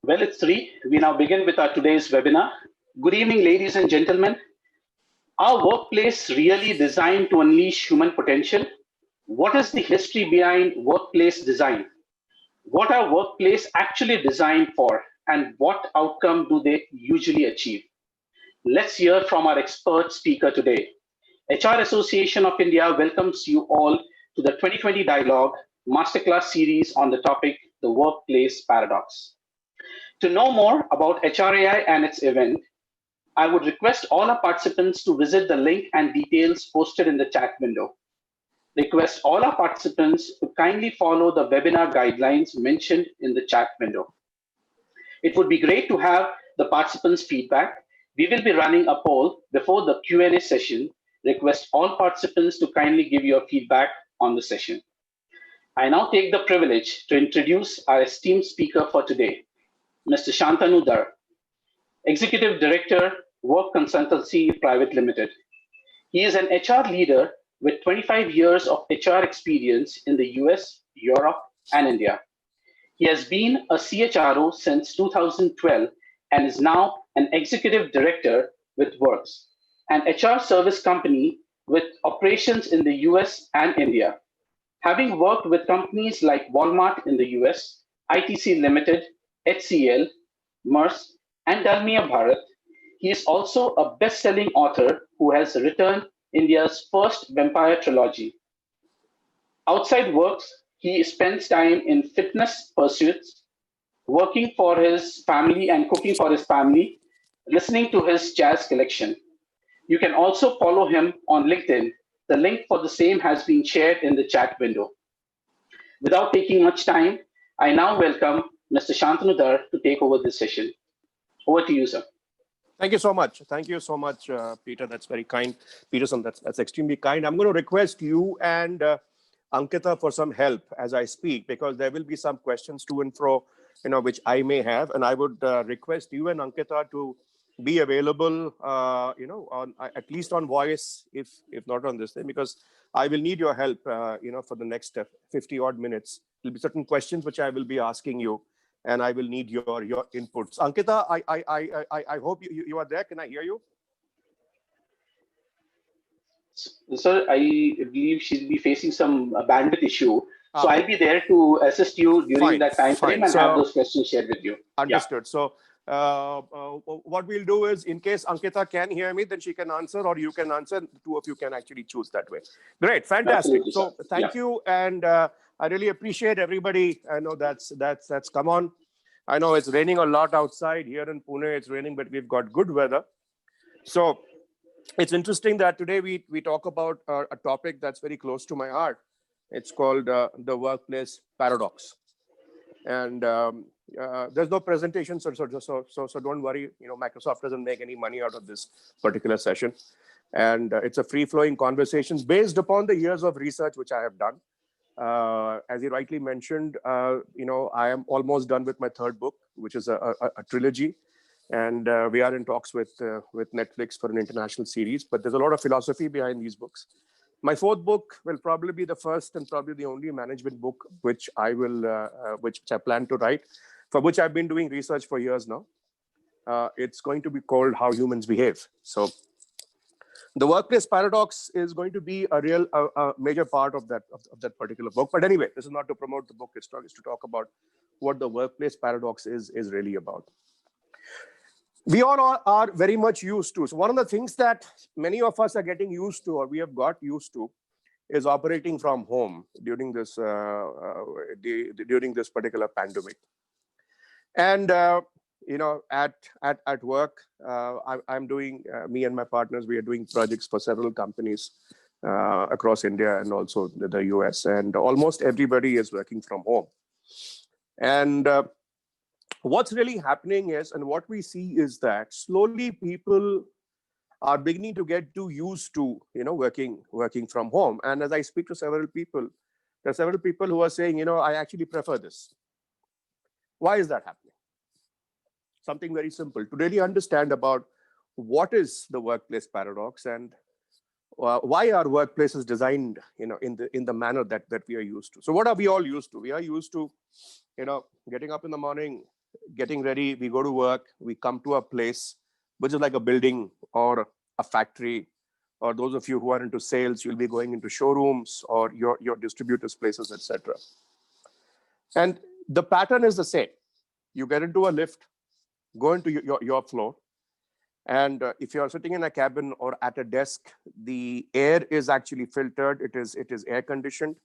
Well, it's 3. We now begin with our today's webinar. Good evening, ladies and gentlemen. Are workplace really designed to unleash human potential? What is the history behind workplace design? What are workplace actually designed for, and what outcome do they usually achieve? Let's hear from our expert speaker today. HR Association of India welcomes you all to the 2020 Dialogue Masterclass series on the topic, the workplace paradox. To know more about HRAI and its event, I would request all our participants to visit the link and details posted in the chat window. Request all our participants to kindly follow the webinar guidelines mentioned in the chat window. It would be great to have the participants' feedback. We will be running a poll before the Q&A session. Request all participants to kindly give your feedback on the session. I now take the privilege to introduce our esteemed speaker for today, Mr. Shantanu Dar, Executive Director, Work Consultancy Private Limited. He is an HR leader with 25 years of HR experience in the US, Europe, and India. He has been a CHRO since 2012 and is now an Executive Director with Works, an HR service company with operations in the US and India. Having worked with companies like Walmart in the US, ITC Limited, HCL, Mars, and Dalmia Bharat, he is also a best-selling author who has written India's first vampire trilogy. Outside works, he spends time in fitness pursuits, working for his family and cooking for his family, listening to his jazz collection. You can also follow him on LinkedIn. The link for the same has been shared in the chat window. Without taking much time, I now welcome Mr. Shantanu Dar to take over this session. Over to you, sir. Thank you so much. Thank you so much, Peter. That's very kind. Peterson, that's extremely kind. I'm going to request you and Ankita for some help as I speak, because there will be some questions to and fro, which I may have. And I would request you and Ankita to be available, on at least on voice, if not on this thing, because I will need your help, for the next 50 odd minutes. There'll be certain questions which I will be asking you, and I will need your inputs. Ankita, I hope you are there. Can I hear you? Sir, I believe she'll be facing some bandwidth issue. So I'll be there to assist you during that time frame and have those questions shared with you. Understood. Yeah. So what we'll do is, in case Ankita can hear me, then she can answer, or you can answer. The two of you can actually choose that way. Great, fantastic. Absolutely, so thank you, and I really appreciate everybody. I know that's come on. I know it's raining a lot outside here in Pune. It's raining, but we've got good weather. So it's interesting that today we talk about a topic that's very close to my heart. It's called the workplace paradox. And there's no presentation, so don't worry. Microsoft doesn't make any money out of this particular session. And it's a free-flowing conversations based upon the years of research which I have done. As you rightly mentioned, I am almost done with my third book, which is a trilogy. And we are in talks with Netflix for an international series. But there's a lot of philosophy behind these books. My fourth book will probably be the first and probably the only management book which I plan to write, for which I've been doing research for years now. It's going to be called How Humans Behave. So the workplace paradox is going to be a real major part of that particular book. But anyway, this is not to promote the book. It's to talk about what the workplace paradox is really about. We all are very much used to. So one of the things that many of us are getting used to, or we have got used to, is operating from home during this particular pandemic. And at work, I'm doing, me and my partners, we are doing projects for several companies across India and also the US, and almost everybody is working from home. And what's really happening is, and what we see is that slowly people are beginning to get too used to, working from home. And as I speak to several people, there are several people who are saying, I actually prefer this. Why is that happening? Something very simple. To really understand about what is the workplace paradox and why are workplaces designed, in the manner that we are used to. So what are we all used to? We are used to, getting up in the morning, getting ready, we go to work, we come to a place which is like a building or a factory, or those of you who are into sales, you'll be going into showrooms or your distributors' places, etc. And the pattern is the same. You get into a lift, go into your floor, and if you're sitting in a cabin or at a desk, the air is actually filtered. It is air conditioned.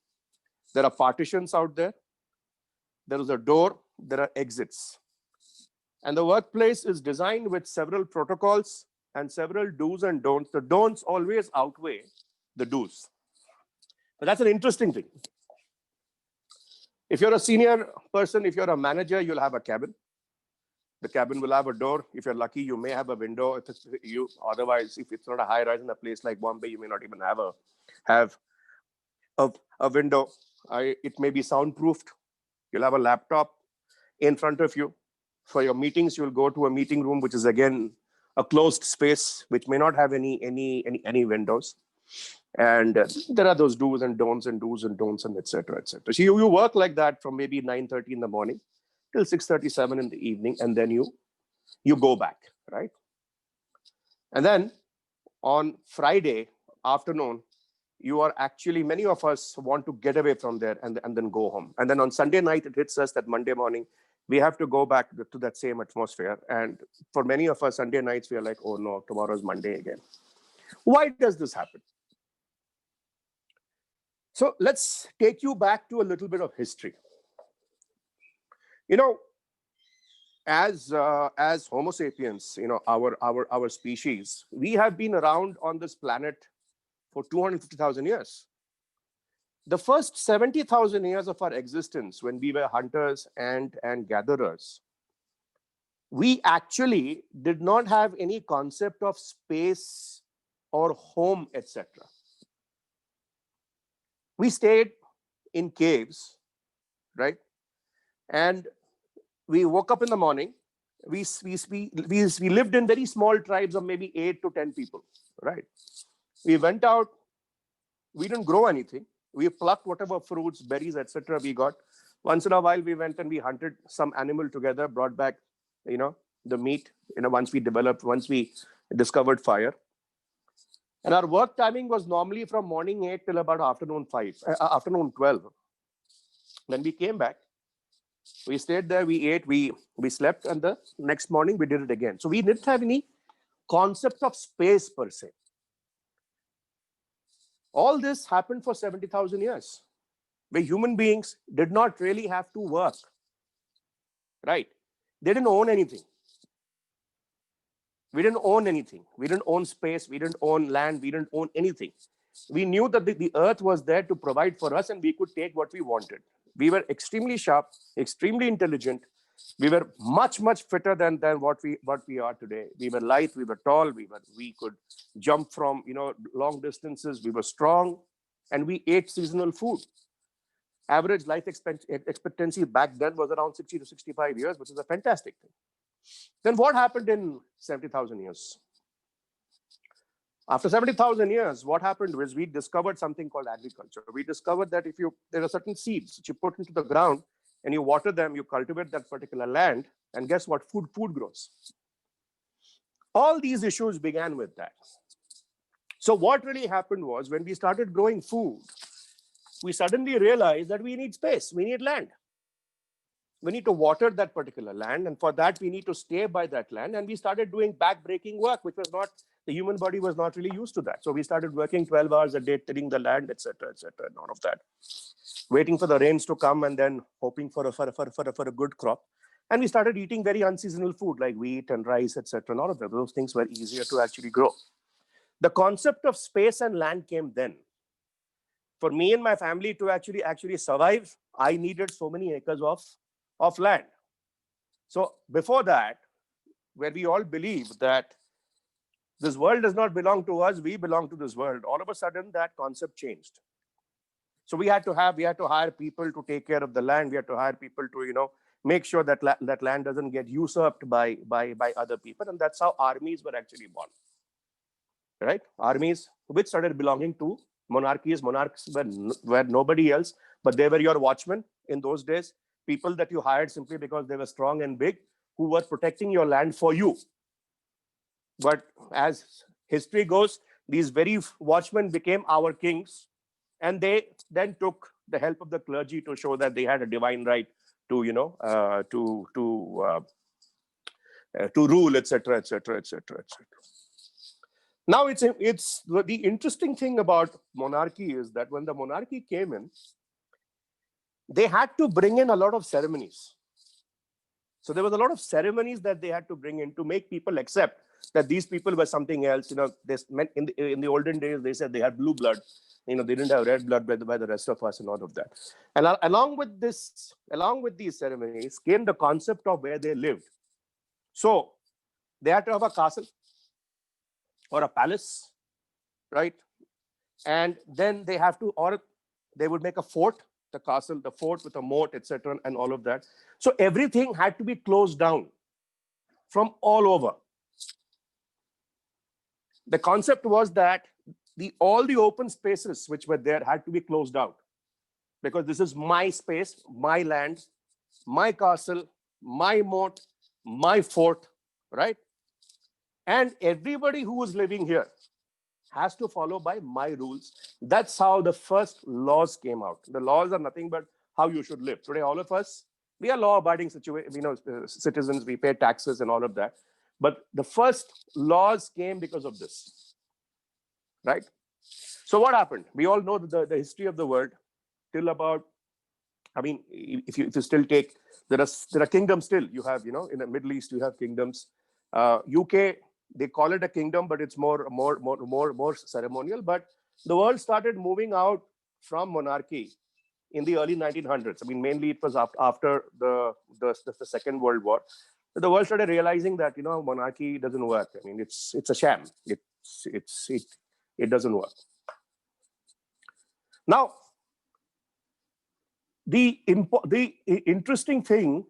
There are partitions out there. There is a door. There are exits. And the workplace is designed with several protocols and several do's and don'ts. The don'ts always outweigh the do's. But that's an interesting thing. If you're a senior person, if you're a manager, you'll have a cabin. The cabin will have a door. If you're lucky, you may have a window. If it's you, otherwise, if it's not a high rise in a place like Bombay, you may not even have a window. It may be soundproofed. You'll have a laptop in front of you. For your meetings, you'll go to a meeting room, which is again a closed space, which may not have any windows. And there are those do's and don'ts and et cetera, et cetera. So you work like that from maybe 9:30 in the morning till 6:37 in the evening, and then you go back, right? And then on Friday afternoon, you are actually, many of us want to get away from there and then go home. And then on Sunday night, it hits us that Monday morning, we have to go back to that same atmosphere. And for many of us, Sunday nights, we are like, oh no, tomorrow's Monday again. Why does this happen? So let's take you back to a little bit of history. You know, as Homo sapiens, you know, our species, we have been around on this planet for 250,000 years. The first 70,000 years of our existence, when we were hunters and gatherers, we actually did not have any concept of space or home, etc. We stayed in caves, right? And we woke up in the morning. We lived in very small tribes of maybe 8 to 10 people, right? We went out. We didn't grow anything. We plucked whatever fruits, berries, etc. we got. Once in a while, we went and we hunted some animal together, brought back, you know, the meat, you know, once we discovered fire. And our work timing was normally from morning 8 till about afternoon 12. Then we came back. We stayed there, we ate, we slept, and the next morning we did it again. So we didn't have any concept of space per se. All this happened for 70,000 years, where human beings did not really have to work, right? They didn't own anything. We didn't own anything. We didn't own space. We didn't own land. We didn't own anything. We knew that the earth was there to provide for us, and we could take what we wanted. We were extremely sharp, extremely intelligent. We were much fitter than what we are today. We were light, we were tall, we could jump from, you know, long distances. We were strong, and we ate seasonal food. Average life expectancy back then was around 60 to 65 years, which is a fantastic thing. Then what happened in 70,000 years? After 70,000 years, what happened was we discovered something called agriculture. We discovered that there are certain seeds that you put into the ground and you water them, you cultivate that particular land, and guess what? Food grows. All these issues began with that. So what really happened was, when we started growing food, we suddenly realized that we need space, we need land. We need to water that particular land, and for that we need to stay by that land. And we started doing back-breaking work, which was not, the human body was not really used to that. So we started working 12 hours a day, tilling the land, etc., and all of that, waiting for the rains to come and then hoping for a good crop. And we started eating very unseasonal food like wheat and rice, etc. And all of that. Those things were easier to actually grow. The concept of space and land came then. For me and my family to actually survive, I needed so many acres of land. So before that, where we all believe that this world does not belong to us, we belong to this world, all of a sudden that concept changed. So we had to hire people to take care of the land. We had to hire people to, you know, make sure that that land doesn't get usurped by other people. And that's how armies were actually born, right? Armies which started belonging to monarchies. Monarchs were nobody else, but they were your watchmen in those days. people that you hired simply because they were strong and big, who were protecting your land for you. But as history goes, these very watchmen became our kings, and they then took the help of the clergy to show that they had a divine right to, to rule, etc., etc., etc., etc. Now, it's the interesting thing about monarchy is that when the monarchy came in, they had to bring in a lot of ceremonies. So there was a lot of ceremonies that they had to bring in to make people accept that these people were something else. This meant in the olden days, they said they had blue blood. They didn't have red blood by the rest of us and all of that. And along with these ceremonies came the concept of where they lived. So they had to have a castle or a palace, right? And then they have to, or they would make a fort, the castle, the fort with a moat, etc., and all of that. So everything had to be closed down from all over. The concept was that all the open spaces which were there had to be closed out, because this is my space, my land, my castle, my moat, my fort, right? And everybody who is living here has to follow by my rules. That's how the first laws came out. The laws are nothing but how you should live. Today, all of us, we are law-abiding citizens. We pay taxes and all of that. But the first laws came because of this, right? So what happened? We all know the history of the world till about, if you still take, there are kingdoms still. You have, in the Middle East, you have kingdoms. UK, they call it a kingdom, but it's more ceremonial. But the world started moving out from monarchy in the early 1900s. Mainly it was after the Second World War. The world started realizing that monarchy doesn't work. It's a sham. It doesn't work. Now, the interesting thing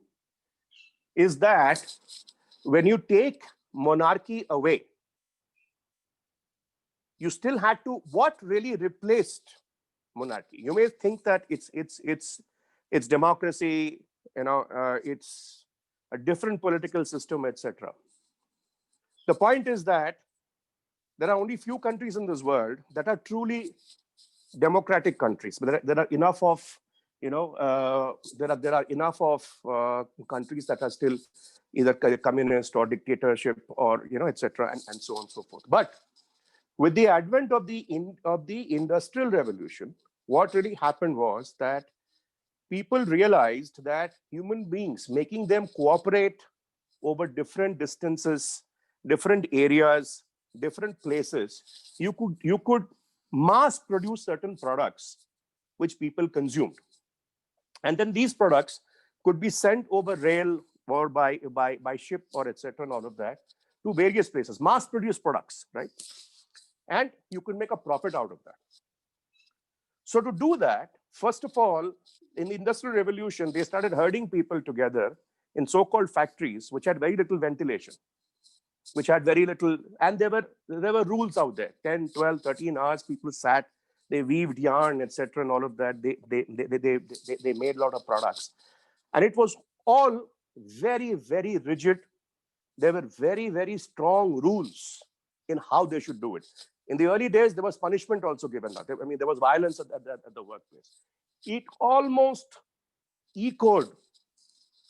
is that when you take monarchy away, you still had to, what really replaced monarchy? You may think that it's democracy, it's a different political system, etc. The point is that there are only few countries in this world that are truly democratic countries. But there are enough of, there are enough of countries that are still either communist or dictatorship or, etc., and so on and so forth. But with the advent of the Industrial Revolution, what really happened was that people realized that human beings, making them cooperate over different distances, different areas, different places, you could mass produce certain products which people consumed. And then these products could be sent over rail or by ship or etc. and all of that to various places, mass produced products, right? And you could make a profit out of that. So to do that, first of all, in the Industrial Revolution, they started herding people together in so-called factories, which had very little ventilation, which had very little, and there were rules out there. 10, 12, 13 hours, people sat, they weaved yarn, etc., and all of that. They made a lot of products. And it was all very, very rigid. There were very, very strong rules in how they should do it. In the early days, there was punishment also given out. There was violence at the workplace. It almost echoed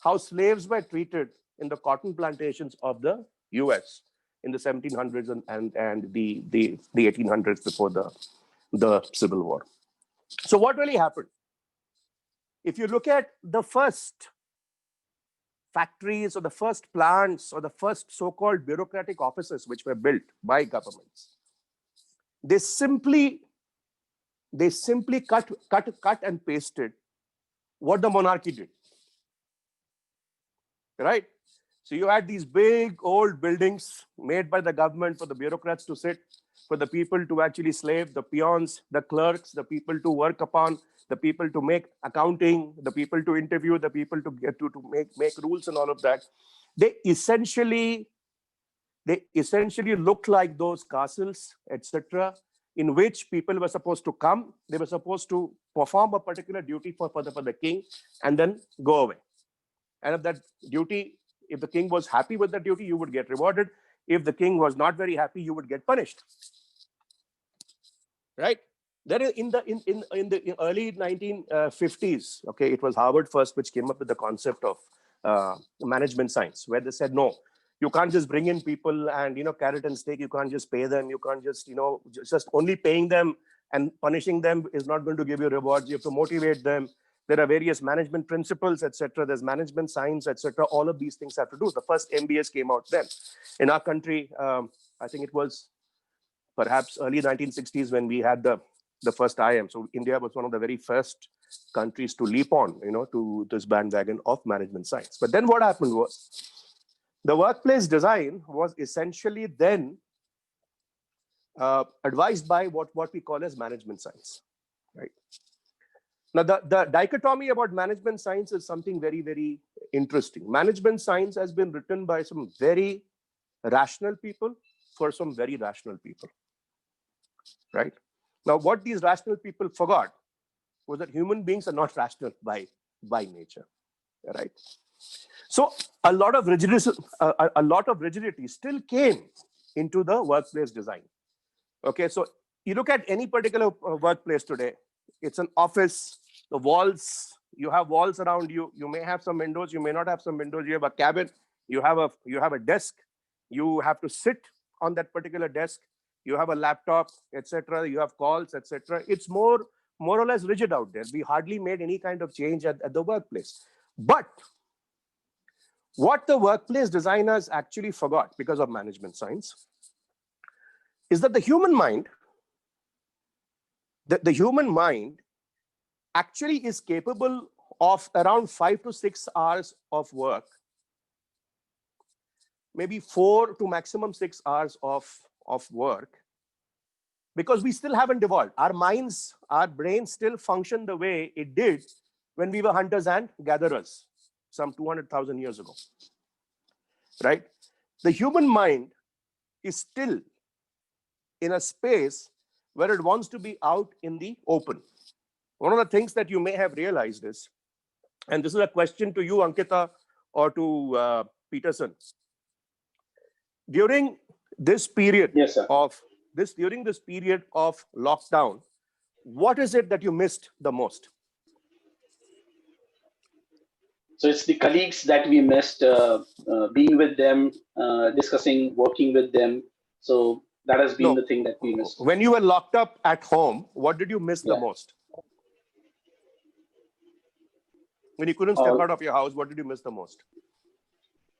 how slaves were treated in the cotton plantations of the US in the 1700s and the 1800s before the Civil War. So what really happened? If you look at the first factories or the first plants or the first so-called bureaucratic offices which were built by governments, they simply cut and pasted what the monarchy did, right? So you had these big old buildings made by the government for the bureaucrats to sit, for the people to actually slave, the peons, the clerks, the people to work upon, the people to make accounting, the people to interview, the people to get to make rules and all of that. They essentially looked like those castles, etc., in which people were supposed to come. They were supposed to perform a particular duty for the king, and then go away. And if that duty, if the king was happy with the duty, you would get rewarded. If the king was not very happy, you would get punished. Right? There is in the early 1950s, okay, it was Harvard first which came up with the concept of management science, where they said, no, you can't just bring in people and carrot and stick. You can't just pay them. You can't just just only paying them and punishing them is not going to give you rewards. You have to motivate them. There are various management principles, etc. There's management science, etc. All of these things have to do. The first MBAs came out then. In our country, I think it was perhaps early 1960s when we had the first IM. So India was one of the very first countries to leap on, to this bandwagon of management science. But then what happened was the workplace design was essentially then advised by what we call as management science, right? Now, the dichotomy about management science is something very, very interesting. Management science has been written by some very rational people for some very rational people, right? Now, what these rational people forgot was that human beings are not rational by nature, right? So a lot of rigidity still came into the workplace design. Okay, so you look at any particular workplace today, it's an office, the walls, you have walls around you, you may have some windows, you may not have some windows, you have a cabin, you have a desk, you have to sit on that particular desk, you have a laptop, etc., you have calls, etc. It's more or less rigid out there. We hardly made any kind of change at the workplace. But what the workplace designers actually forgot because of management science is that the human mind actually is capable of around 5 to 6 hours of work, maybe 4 to maximum 6 hours of work, because we still haven't evolved. Our minds, our brains still function the way it did when we were hunters and gatherers some 200,000 years ago, right? The human mind is still in a space where it wants to be out in the open. One of the things that you may have realized is, and this is a question to you, Ankita, or to Peterson, during this period during this period of lockdown, what is it that you missed the most? So it's the colleagues that we missed, being with them, discussing, working with them. So that has been the thing that we missed. When you were locked up at home, what did you miss the most? When you couldn't step out of your house, what did you miss the most?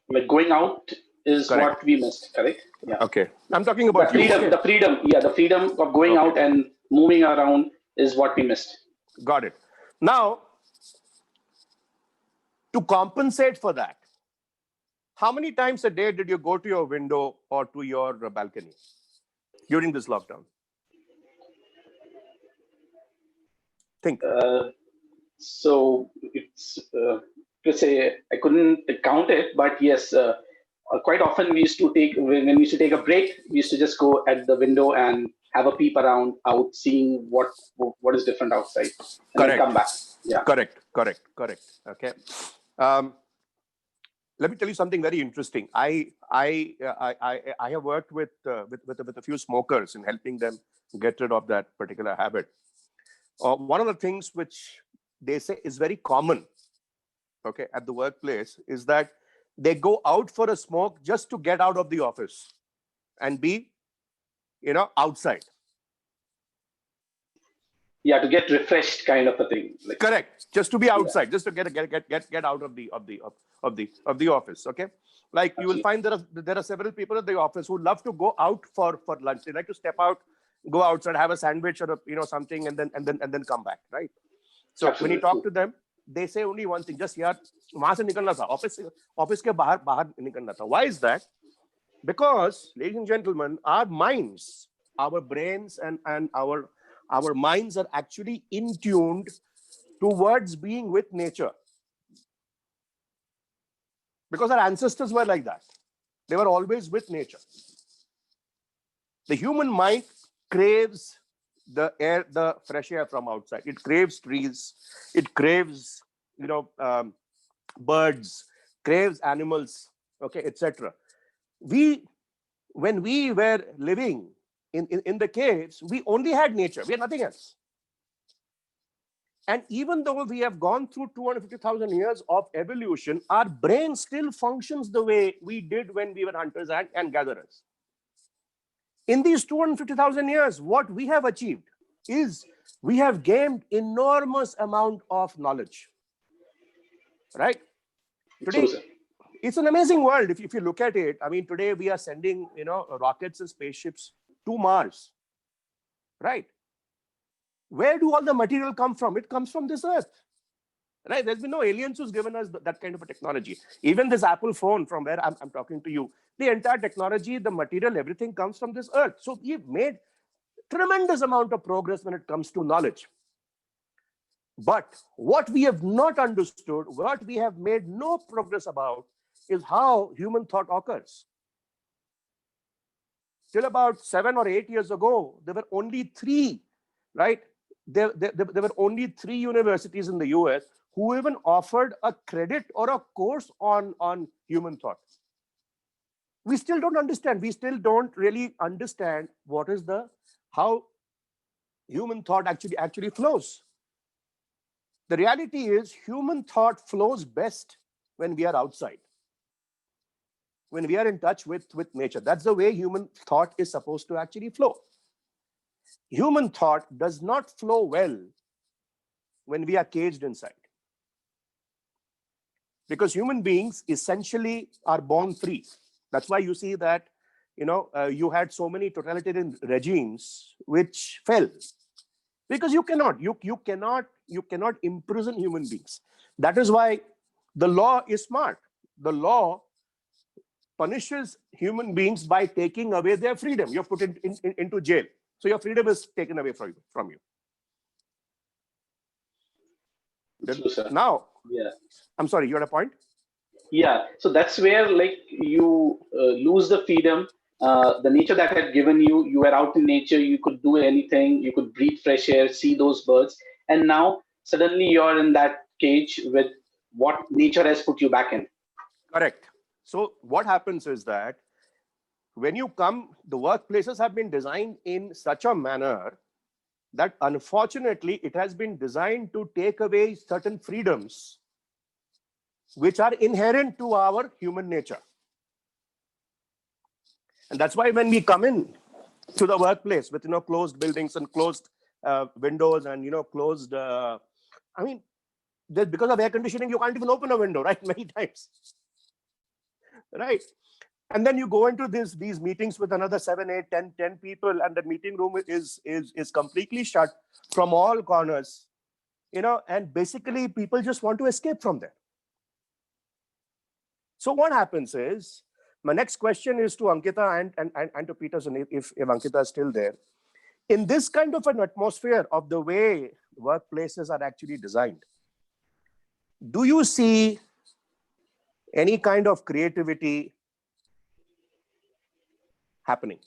Like going out is correct. What we missed, correct? Yeah. Okay. I'm talking about the freedom. The freedom of going out and moving around is what we missed. Got it. Now, to compensate for that, how many times a day did you go to your window or to your balcony during this lockdown? Think. So it's to say I couldn't count it, but yes, quite often when we used to take a break, we used to just go at the window and have a peep around out, seeing what is different outside, and then come back. Yeah. Correct. Okay. Let me tell you something very interesting. I have worked with a few smokers in helping them get rid of that particular habit. One of the things which they say is very common, okay, at the workplace is that they go out for a smoke just to get out of the office and be, outside. Yeah, to get refreshed, kind of a thing. Like, correct. Just to be outside, just to get out of the office. Okay. Like you will find there are several people at the office who love to go out for lunch. They like to step out, go outside, have a sandwich or something, and then come back. Right. So when you talk to them, they say only one thing: just yaar, wahan se nikalna tha, office ke bahar nikalna tha. Why is that? Because, ladies and gentlemen, our minds, our brains, and our minds are actually in tuned towards being with nature. Because our ancestors were like that. They were always with nature. The human mind craves the fresh air from outside. It craves trees. It craves, birds, craves animals, okay, etc. When we were living in the caves, we only had nature. We had nothing else. And even though we have gone through 250,000 years of evolution, our brain still functions the way we did when we were hunters and gatherers. In these 250,000 years, what we have achieved is we have gained enormous amount of knowledge, right? Today, it's an amazing world. If you look at it, I mean, today we are sending, rockets and spaceships to Mars, right? Where do all the material come from? It comes from this earth, right? There's been no aliens who's given us that kind of a technology. Even this Apple phone from where I'm talking to you, the entire technology, the material, everything comes from this earth. So we've made tremendous amount of progress when it comes to knowledge. But what we have not understood, what we have made no progress about, is how human thought occurs. Till about 7 or 8 years ago, there were only 3, right? There were only 3 universities in the US who even offered a credit or a course on human thought. We still don't understand. We still don't really understand what is how human thought actually flows. The reality is human thought flows best when we are outside, when we are in touch with nature. That's the way human thought is supposed to actually flow. Human thought does not flow well when we are caged inside. Because human beings essentially are born free. That's why you see that, you had so many totalitarian regimes which fell. Because you cannot imprison human beings. That is why the law is smart. The law punishes human beings by taking away their freedom. You're put into jail. So your freedom is taken away from you. True, now, yeah. I'm sorry, you had a point? Yeah, so that's where like you lose the freedom, the nature that had given you. You were out in nature, you could do anything, you could breathe fresh air, see those birds, and now suddenly you're in that cage with what nature has put you back in. Correct. So what happens is that when you come, the workplaces have been designed in such a manner that unfortunately it has been designed to take away certain freedoms which are inherent to our human nature. And that's why when we come in to the workplace with closed buildings and closed windows and closed, because of air conditioning you can't even open a window, right? Many times, right? And then you go into these meetings with another 7, 8, 10 people, and the meeting room is completely shut from all corners, and basically people just want to escape from there. So what happens is, my next question is to Ankita and to Peterson, if Ankita is still there. In this kind of an atmosphere of the way workplaces are actually designed, do you see any kind of creativity happening?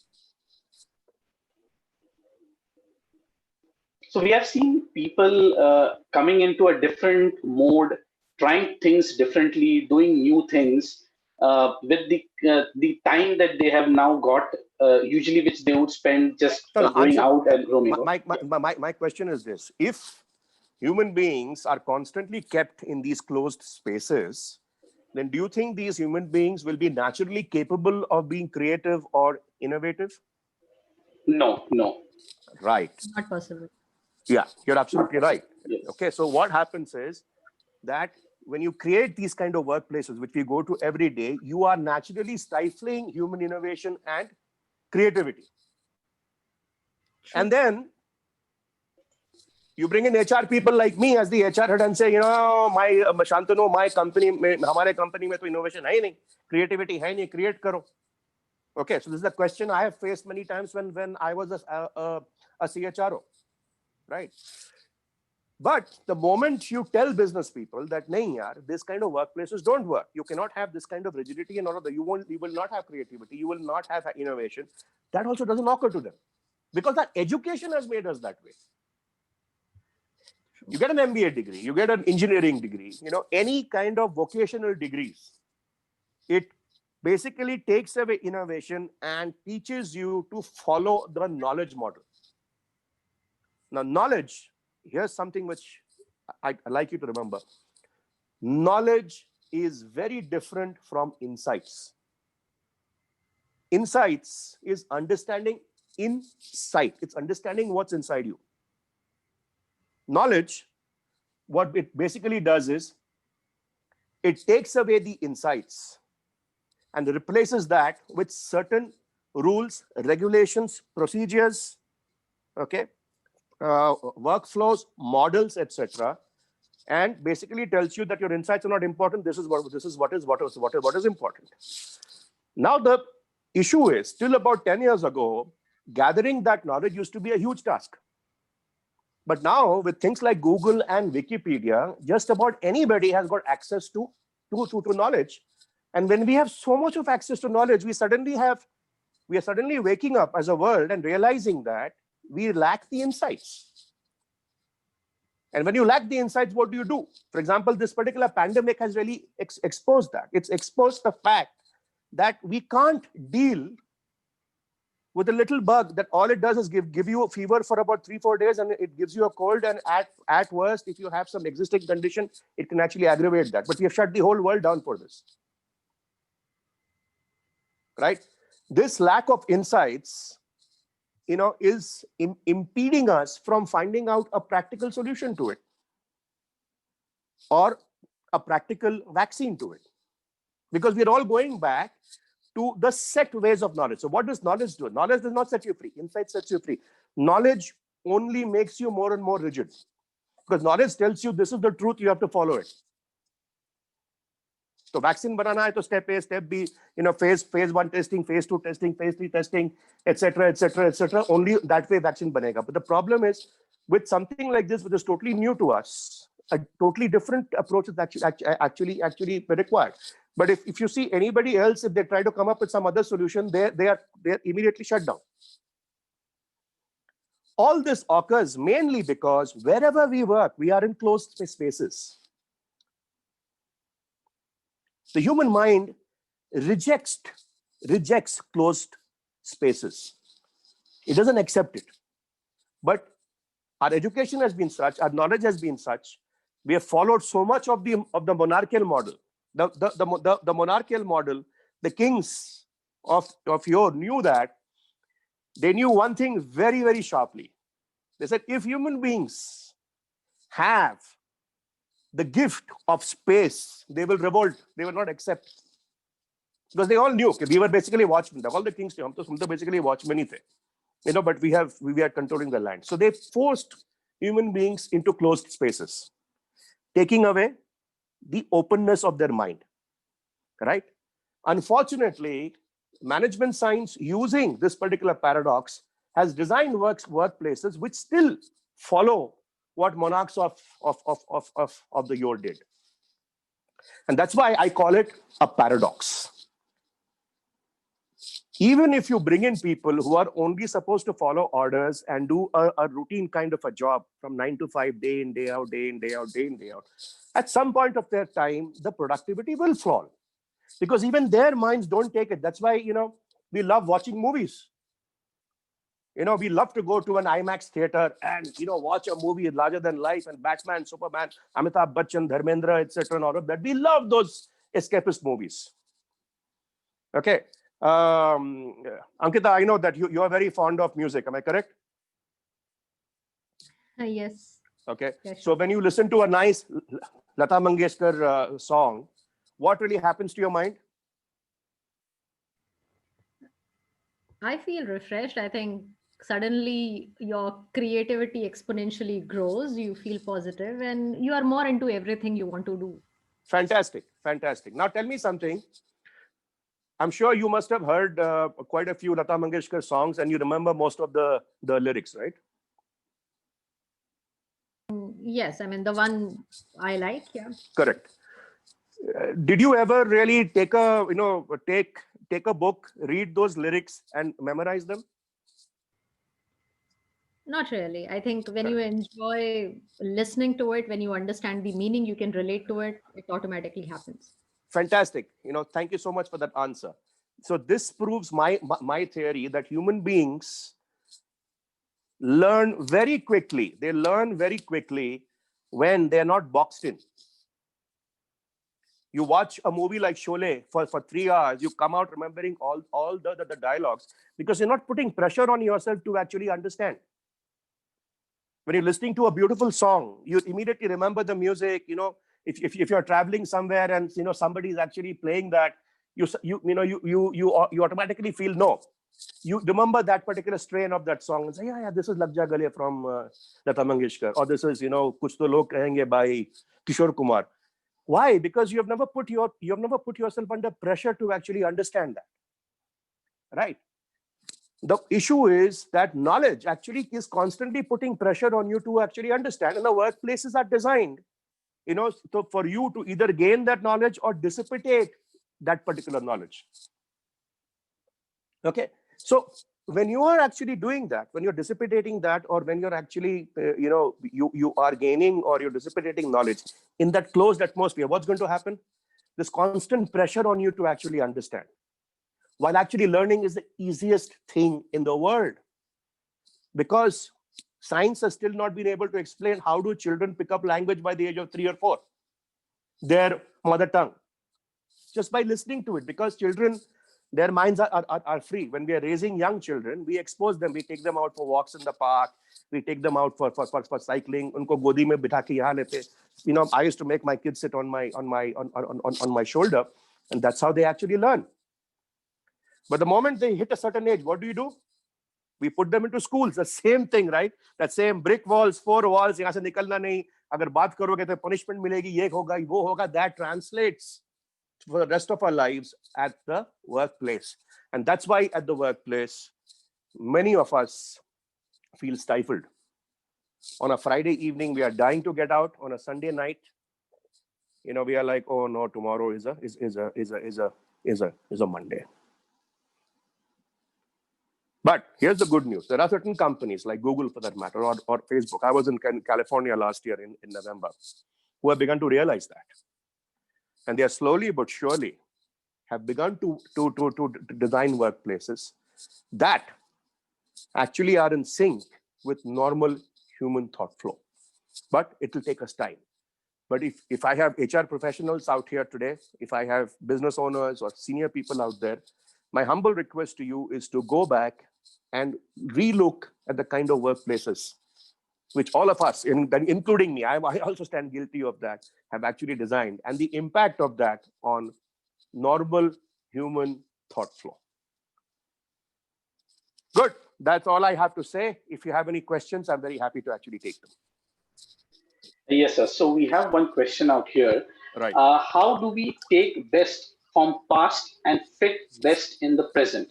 So we have seen people coming into a different mode, trying things differently, doing new things with the time that they have now got, usually which they would spend just going out and roaming. My question is this: if human beings are constantly kept in these closed spaces, then do you think these human beings will be naturally capable of being creative or innovative? No. Right. Not possible. Yeah, you're absolutely right. Yes. Okay, so what happens is that when you create these kind of workplaces, which we go to every day, you are naturally stifling human innovation and creativity. Sure. And then you bring in HR people like me as the HR head and say, Shantanu, my company, hamare company mein to innovation hai nahi, creativity hai nahi, create karo. Okay, so this is a question I have faced many times when I was a CHRO, right? But the moment you tell business people that nahi yaar, this kind of workplaces don't work, you cannot have this kind of rigidity and all of that, you will not have creativity, you will not have innovation, that also doesn't occur to them. because our education has made us that way. You get an MBA degree, you get an engineering degree, any kind of vocational degrees. It basically takes away innovation and teaches you to follow the knowledge model. Now, knowledge, here's something which I'd like you to remember. Knowledge is very different from insights. Insights is understanding insight. It's understanding what's inside you. Knowledge, what it basically does is, it takes away the insights and replaces that with certain rules, regulations, procedures, okay, workflows, models, etc., and basically tells you that your insights are not important. This is what is important. Now the issue is, till about 10 years ago, gathering that knowledge used to be a huge task. But now, with things like Google and Wikipedia, just about anybody has got access to knowledge. And when we have so much of access to knowledge, we are suddenly waking up as a world and realizing that we lack the insights. And when you lack the insights, what do you do? For example, this particular pandemic has really exposed that. It's exposed the fact that we can't deal with a little bug that all it does is give you a fever for about 3-4 days, and it gives you a cold, and at worst, if you have some existing condition, it can actually aggravate that. But we have shut the whole world down for this. Right? This lack of insights, is impeding us from finding out a practical solution to it, or a practical vaccine to it. Because we're all going back to the set ways of knowledge. So what does knowledge do? Knowledge does not set you free. Insight sets you free. Knowledge only makes you more and more rigid. Because knowledge tells you this is the truth, you have to follow it. So vaccine banana hai to step A, step B, phase 1 testing, phase 2 testing, phase 3 testing, etc., etc., etc. Only that way vaccine banega. But the problem is, with something like this, which is totally new to us, a totally different approach is actually required. But if you see anybody else, if they try to come up with some other solution, they're immediately shut down. All this occurs mainly because wherever we work, we are in closed spaces. The human mind rejects closed spaces. It doesn't accept it. But our education has been such, our knowledge has been such, we have followed so much of the monarchical model. The monarchical model, the kings of yore knew that. They knew one thing very, very sharply. They said, if human beings have the gift of space, they will revolt. They will not accept. Because they all knew, okay, we were basically watchmen. All the kings, basically watchmen, but we are controlling the land. So they forced human beings into closed spaces, taking away the openness of their mind, right? Unfortunately, management science, using this particular paradox, has designed workplaces which still follow what monarchs of the yore did. And that's why I call it a paradox. Even if you bring in people who are only supposed to follow orders and do a routine kind of a job from 9 to 5, day in, day out, day in, day out, day in, day out, at some point of their time, the productivity will fall. Because even their minds don't take it. That's why, we love watching movies. We love to go to an IMAX theater and, watch a movie larger than life, and Batman, Superman, Amitabh Bachchan, Dharmendra, etc. and all of that. We love those escapist movies. Okay. Ankita, I know that you are very fond of music. Am I correct? Yes. Okay. Yes, so when you listen to a nice Lata Mangeshkar song, what really happens to your mind? I feel refreshed. I think suddenly your creativity exponentially grows. You feel positive and you are more into everything you want to do. Fantastic. Fantastic. Now tell me something. I'm sure you must have heard quite a few Lata Mangeshkar songs, and you remember most of the lyrics, right? Yes, I mean, the one I like, yeah. Correct. Did you ever really take a book, read those lyrics and memorize them? Not really. I think when you enjoy listening to it, when you understand the meaning, you can relate to it, it automatically happens. Fantastic. Thank you so much for that answer. So this proves my theory that human beings learn very quickly. They learn very quickly when they're not boxed in. You watch a movie like Sholay for 3 hours, you come out remembering all the dialogues because you're not putting pressure on yourself to actually understand. When you're listening to a beautiful song, you immediately remember the music. If you're traveling somewhere and somebody is actually playing that, you automatically feel no. You remember that particular strain of that song and say, yeah, this is Lag Ja Gale from Lata Mangeshkar, or this is Kuch To Log Kahenge by Kishore Kumar. Why? Because you have never put yourself under pressure to actually understand that, right? The issue is that knowledge actually is constantly putting pressure on you to actually understand, and the workplaces are designed, so for you to either gain that knowledge or dissipate that particular knowledge. Okay, so when you are actually doing that, when you're dissipating that, or when you're actually, you are gaining or you're dissipating knowledge in that closed atmosphere, what's going to happen? This constant pressure on you to actually understand. While actually learning is the easiest thing in the world, because science has still not been able to explain how do children pick up language by the age of 3 or 4, their mother tongue, just by listening to it, because children, their minds are free. When we are raising young children, we expose them, we take them out for walks in the park, we take them out for cycling. Unko godi mein bitha ke yahan lete. I used to make my kids sit on my shoulder, and that's how they actually learn. But the moment they hit a certain age, what do? We put them into schools. The same thing, right? That same brick walls, 4 walls, yahan se nikalna nahi. Agar baat karoge to punishment milegi, ye hoga, wo hoga. That translates for the rest of our lives at the workplace. And that's why at the workplace, many of us feel stifled. On a Friday evening, we are dying to get out. On a Sunday night, we are like, oh no, tomorrow is a Monday. But here's the good news. There are certain companies like Google, for that matter, or Facebook. I was in California last year in November, who have begun to realize that. And they are slowly but surely have begun to design workplaces that actually are in sync with normal human thought flow. But it will take us time. But if I have HR professionals out here today, if I have business owners or senior people out there, my humble request to you is to go back and relook at the kind of workplaces which all of us, including me, I also stand guilty of that, have actually designed, and the impact of that on normal human thought flow. Good. That's all I have to say. If you have any questions, I'm very happy to actually take them. Yes, sir. So we have one question out here. Right. How do we take best from past and fit best in the present?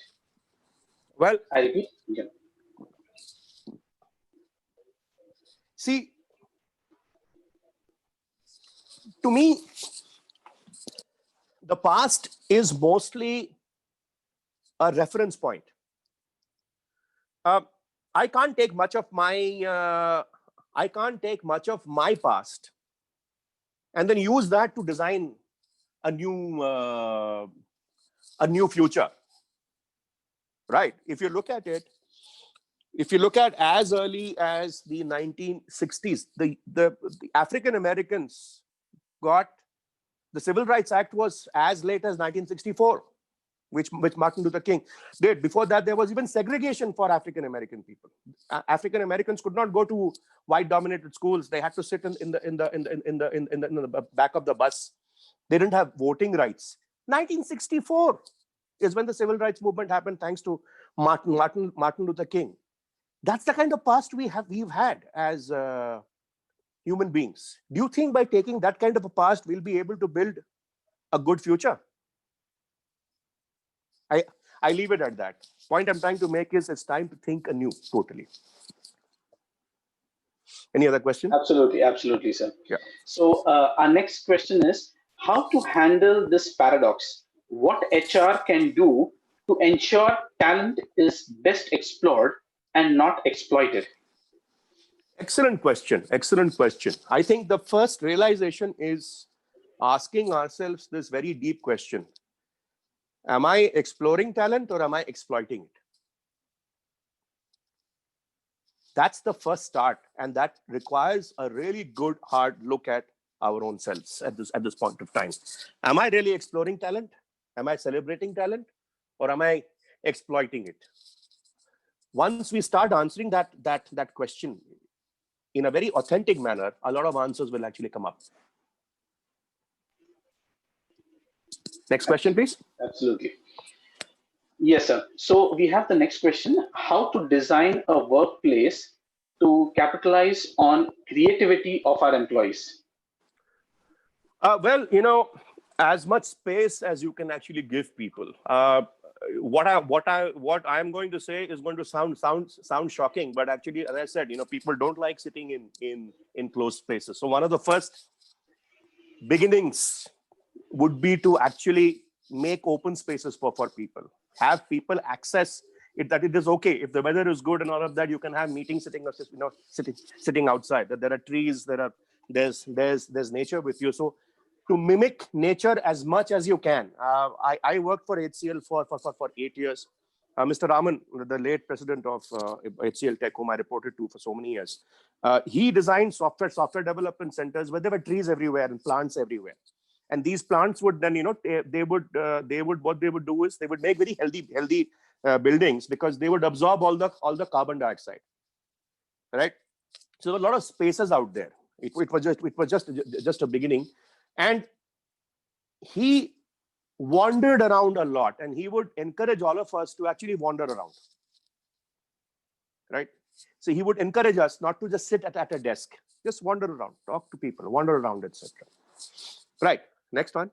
Well, I repeat. Yeah. See, to me, the past is mostly a reference point. I can't take much of my past and then use that to design a new future. Right? If you look at it, as early as the 1960s, the African Americans got the Civil Rights Act was as late as 1964, which Martin Luther King did. Before that, there was even segregation for African American people. African Americans could not go to white-dominated schools. They had to sit in the back of the bus. They didn't have voting rights. 1964 is when the civil rights movement happened, thanks to Martin Luther King. That's the kind of past we've had as human beings. Do you think by taking that kind of a past, we'll be able to build a good future? I leave it at that. Point I'm trying to make is it's time to think anew, totally. Any other question? Absolutely, sir. Yeah. So our next question is how to handle this paradox. What HR can do to ensure talent is best explored and not exploited? Excellent question. Excellent question. I think the first realization is asking ourselves this very deep question. Am I exploring talent or am I exploiting it? That's the first start. And that requires a really good, hard look at our own selves at this point of time. Am I really exploring talent? Am I celebrating talent? Or am I exploiting it? Once we start answering that question in a very authentic manner, a lot of answers will actually come up. Next question, please. Absolutely. Yes, sir. So we have the next question: how to design a workplace to capitalize on creativity of our employees? Well, as much space as you can actually give people. What I'm going to say is going to sound shocking, but actually, as I said, people don't like sitting in closed spaces. So one of the first beginnings would be to actually make open spaces for people. Have people access it, that it is okay if the weather is good and all of that. You can have meetings sitting outside. That there are trees, there's nature with you. So to mimic nature as much as you can. I worked for HCL for 8 years. Mr. Raman, the late president of HCL Tech, whom I reported to for so many years, he designed software development centers where there were trees everywhere and plants everywhere. And these plants would then, what they would do is they would make very healthy buildings, because they would absorb all the carbon dioxide, right? So there were a lot of spaces out there. It was just a beginning, and he wandered around a lot, and he would encourage all of us to actually wander around, right? So he would encourage us not to just sit at a desk, just wander around, talk to people, wander around, etc. Right. Next one.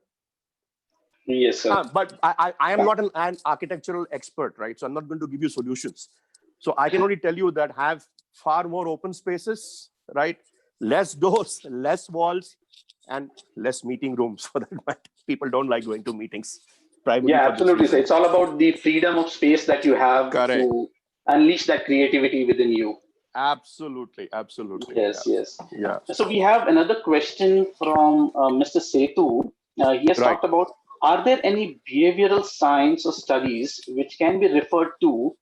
Yes, sir. But I am not an architectural expert, right? So I'm not going to give you solutions. So I can only tell you that have far more open spaces, right? Less doors, less walls, and less meeting rooms. For that, people don't like going to meetings. Yeah, absolutely. So it's all about the freedom of space that you have. Correct. To unleash that creativity within you. Absolutely. Yes, yeah. yes. Yeah. So we have another question from Mr. Setu. He has talked about: are there any behavioral science or studies which can be referred to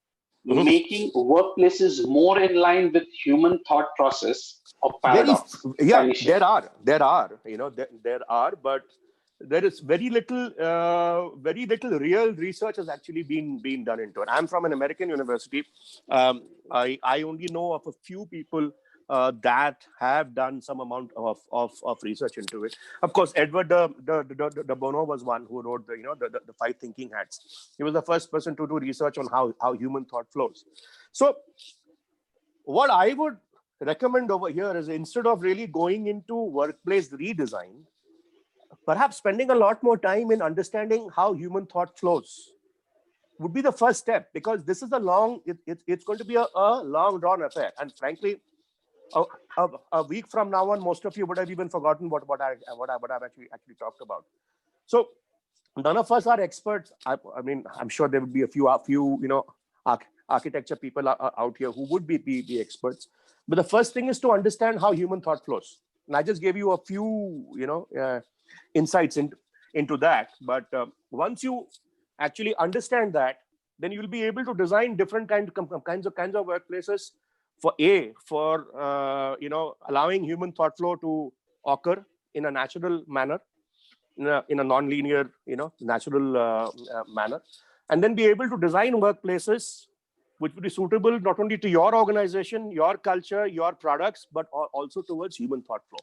making workplaces more in line with human thought process of paradox? There are, there are, but there is very little real research has actually been done into it. I'm from an American university. I only know of a few people that have done some amount of research into it. Of course, Edward de Bono was one who wrote the 5 thinking hats. He was the first person to do research on how human thought flows. So what I would recommend over here is, instead of really going into workplace redesign, perhaps spending a lot more time in understanding how human thought flows would be the first step, because this is it's going to be a long drawn affair. And frankly, a week from now on, most of you would have even forgotten what I've actually talked about. So none of us are experts. I mean, I'm sure there would be a few architecture people out here who would be experts. But the first thing is to understand how human thought flows. And I just gave you a few, insights into that. But once you actually understand that, then you'll be able to design different kinds of workplaces for allowing human thought flow to occur in a natural manner, in a non-linear, natural manner, and then be able to design workplaces which would be suitable not only to your organization, your culture, your products, but also towards human thought flow.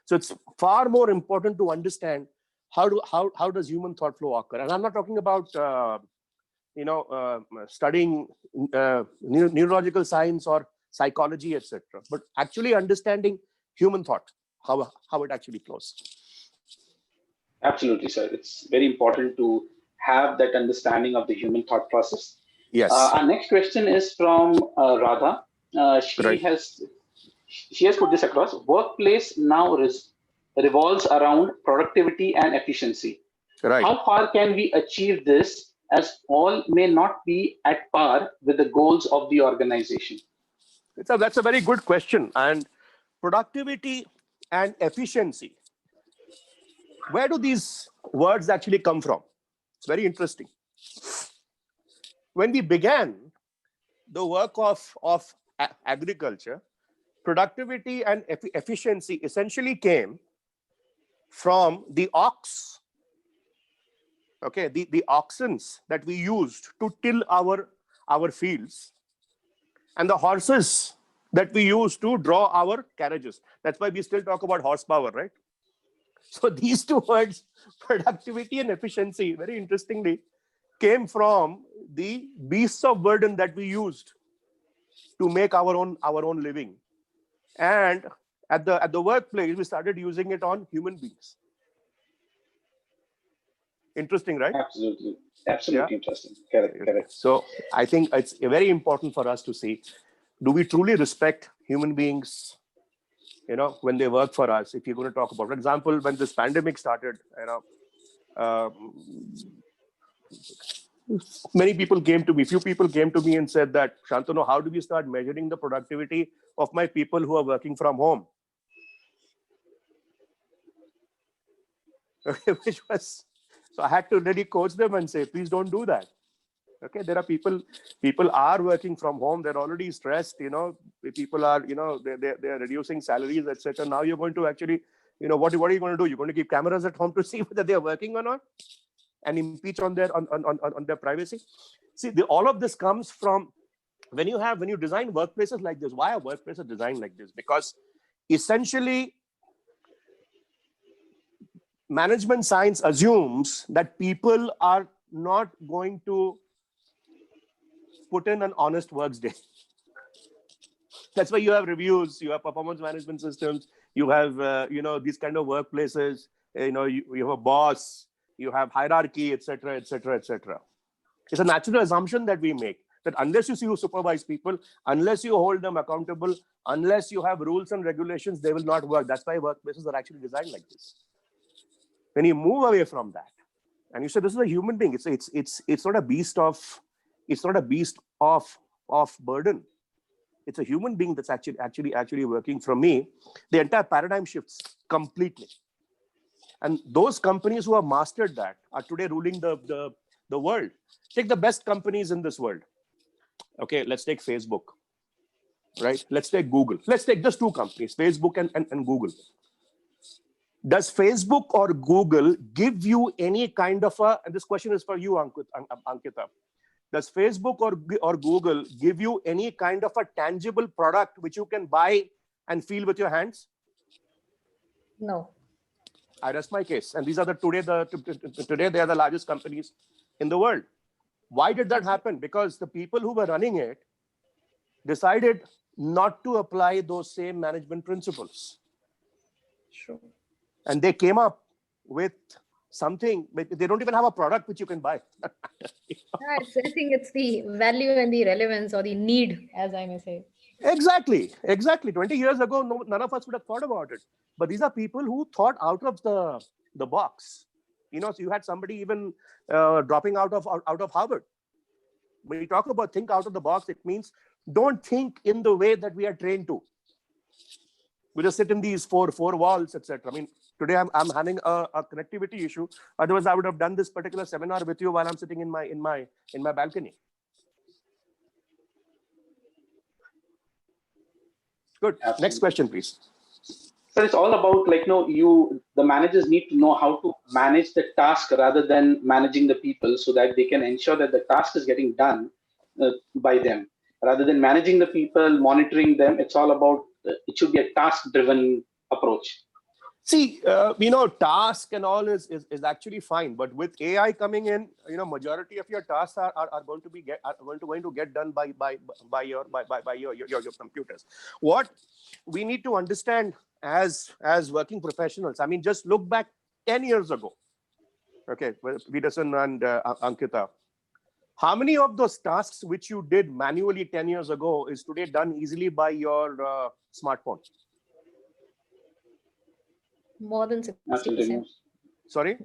So it's far more important to understand how does human thought flow occur. And I'm not talking about studying neurological science or psychology, etc., but actually understanding human thought, how it actually flows. Absolutely, sir. It's very important to have that understanding of the human thought process. Yes. Our next question is from Radha. She has put this across: workplace now revolves around productivity and efficiency. Right. How far can we achieve this, as all may not be at par with the goals of the organization? That's a very good question. And productivity and efficiency, where do these words actually come from? It's very interesting. When we began the work of agriculture, productivity and efficiency essentially came from the ox, okay, the oxens that we used to till our fields, and the horses that we use to draw our carriages. That's why we still talk about horsepower, right? So these two words, productivity and efficiency, very interestingly, came from the beasts of burden that we used to make our own living. And at the workplace, we started using it on human beings. Interesting, right? Absolutely. Absolutely interesting. Correct. So I think it's very important for us to see, do we truly respect human beings, when they work for us? If you're going to talk about, for example, when this pandemic started, few people came to me and said that, Shantanu, how do we start measuring the productivity of my people who are working from home? So I had to really coach them and say, please don't do that. Okay, there are people are working from home. They're already stressed. People are, they're reducing salaries, etc. Now you're going to actually, what are you going to do? You're going to keep cameras at home to see whether they're working or not, and impeach on their privacy. See, all of this comes from when you design workplaces like this. Why are workplaces designed like this? Because essentially, management science assumes that people are not going to put in an honest work day. That's why you have reviews, you have performance management systems, you have these kind of workplaces. You have a boss, you have hierarchy, etc., etc., etc. It's a natural assumption that we make, that unless you supervise people, unless you hold them accountable, unless you have rules and regulations, they will not work. That's why workplaces are actually designed like this. When you move away from that, and you say this is a human being, it's not a beast of burden. It's a human being that's actually working from me. The entire paradigm shifts completely. And those companies who have mastered that are today ruling the world. Take the best companies in this world. Okay, let's take Facebook, right? Let's take Google. Let's take just two companies, Facebook and Google. Does Facebook or Google give you any kind of and this question is for you, Ankita. Does Facebook or Google give you any kind of a tangible product which you can buy and feel with your hands? No. I rest my case. And these are today they are the largest companies in the world. Why did that happen? Because the people who were running it decided not to apply those same management principles. Sure. And they came up with something, but they don't even have a product which you can buy. I think it's the value and the relevance, or the need, as I may say. Exactly. 20 years ago, none of us would have thought about it. But these are people who thought out of the box. So you had somebody even dropping out of Harvard. When you talk about think out of the box, it means don't think in the way that we are trained to. We just sit in these four walls, etc. I mean, today I'm having a connectivity issue. Otherwise, I would have done this particular seminar with you while I'm sitting in my balcony. Good. Absolutely. Next question, please. So it's all about the managers need to know how to manage the task rather than managing the people, so that they can ensure that the task is getting done by them. Rather than managing the people, monitoring them, it's all about, it should be a task-driven approach. See, task and all is actually fine, but with AI coming in, majority of your tasks are going to get done by your computers. What we need to understand as working professionals, I mean, just look back 10 years ago. Okay, Peterson and Ankita, how many of those tasks which you did manually 10 years ago is today done easily by your smartphone? More than 60%. Sorry?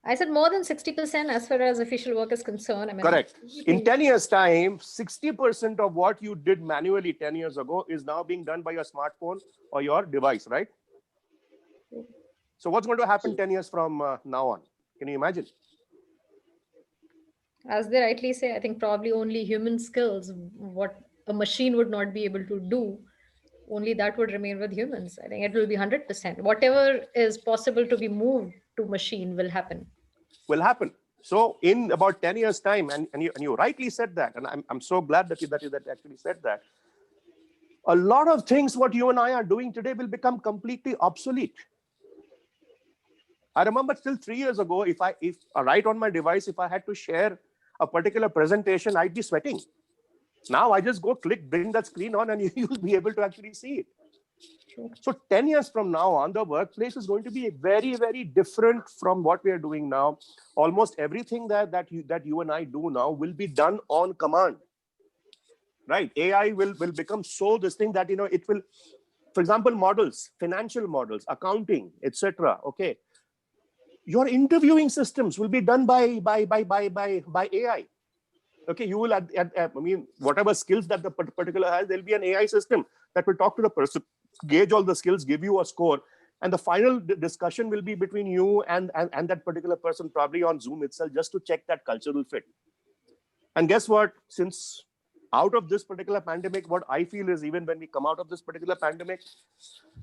I said more than 60% as far as official work is concerned. I mean, Correct. In 10 years' time, 60% of what you did manually 10 years ago is now being done by your smartphone or your device, right? So what's going to happen 10 years from now on? Can you imagine? As they rightly say, I think probably only human skills, what a machine would not be able to do, only that would remain with humans. I think it will be 100%. Whatever is possible to be moved to machine will happen. Will happen. So in about 10 years' time, and you rightly said that, and I'm so glad that you actually said that, a lot of things what you and I are doing today will become completely obsolete. I remember still 3 years ago, if right on my device, if I had to share a particular presentation, I'd be sweating. Now I just go click, bring that screen on, and you'll be able to actually see it. So 10 years from now on, the workplace is going to be very, very different from what we are doing now. Almost everything that you and I do now will be done on command. Right? AI will become so this thing that, it will, for example, models, financial models, accounting, etc. Okay. Your interviewing systems will be done by AI. Okay, you will, whatever skills that the particular has, there'll be an AI system that will talk to the person, gauge all the skills, give you a score. And the final discussion will be between you and that particular person, probably on Zoom itself, just to check that cultural fit. And guess what? Since out of this particular pandemic, what I feel is even when we come out of this particular pandemic,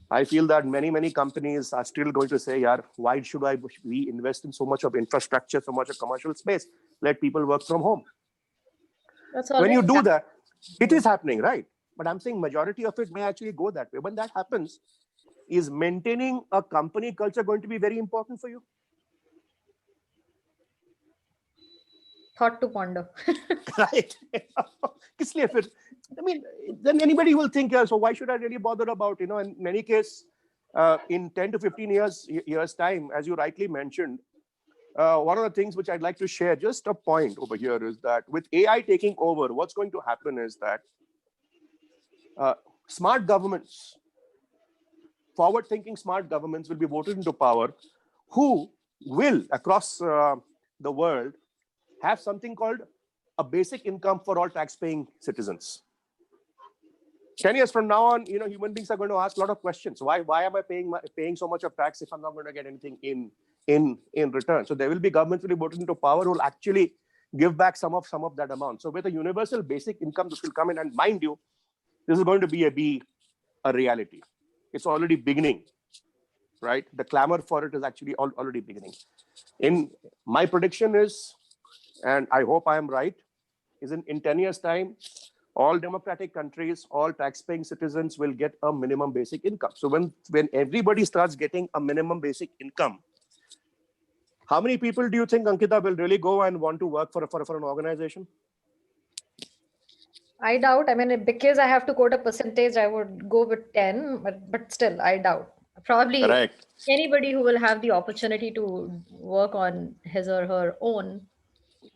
I feel that many companies are still going to say, "Yeah, why should we invest in so much of infrastructure, so much of commercial space? Let people work from home." When you do that, it is happening, right? But I'm saying majority of it may actually go that way. When that happens, is maintaining a company culture going to be very important for you? Thought to ponder. Right. Then anybody will think, so why should I really bother about, in many cases, in 10 to 15 years time, as you rightly mentioned, one of the things which I'd like to share, just a point over here, is that with AI taking over, what's going to happen is that smart governments, forward-thinking smart governments will be voted into power, who will, across the world, have something called a basic income for all tax-paying citizens. 10 years from now on, human beings are going to ask a lot of questions. Why am I paying so much of tax if I'm not going to get anything in return? So there will be governments will be voted into power who will actually give back some of that amount. So with a universal basic income, this will come in, and mind you, this is going to be a reality. It's already beginning, right? The clamor for it is actually already beginning. In my prediction is, and I hope I am right, is in 10 years' time, all democratic countries, all tax-paying citizens will get a minimum basic income. So when everybody starts getting a minimum basic income, how many people do you think, Ankita, will really go and want to work for an organization? I doubt. I mean, because I have to quote a percentage, I would go with 10, but still, I doubt. Probably Correct. Anybody who will have the opportunity to work on his or her own,